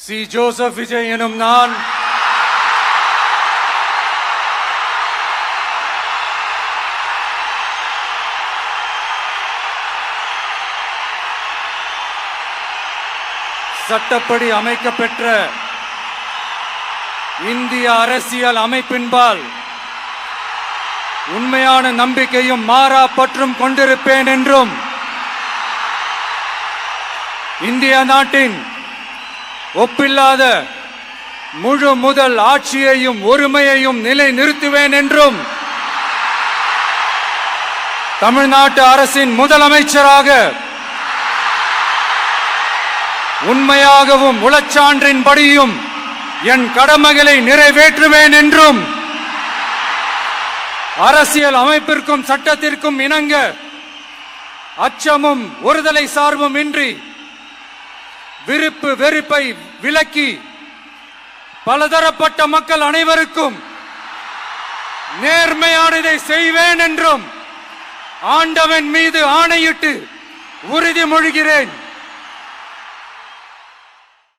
C. Joseph Vijay எனும் நான் சட்டப்படி அமைக்கப்பெற்ற இந்திய அரசியல் அமைப்பின்பால் உண்மையான நம்பிக்கையும் மாறா பற்றும் கொண்டிருப்பேன் என்றும் இந்திய நாட்டின் ஒப்பில்லாத முழு முதல் ஆட்சியையும் ஒருமையையும் நிலை நிறுத்துவேன் என்றும் தமிழ்நாட்டு அரசின் முதலமைச்சராக உண்மையாகவும் உளச்சான்றின்படியும் என் கடமைகளை நிறைவேற்றுவேன் என்றும் அரசியல் அமைப்பிற்கும் சட்டத்திற்கும் இணங்க அச்சமும் ஒருதலை சார்பும் இன்றி விருப்பு வெறுப்பை விலக்கி பலதரப்பட்ட மக்கள் அனைவருக்கும் நேர்மையானதை செய்வேன் என்றும் ஆண்டவன் மீது ஆணையிட்டு உறுதிமொழிகிறேன்.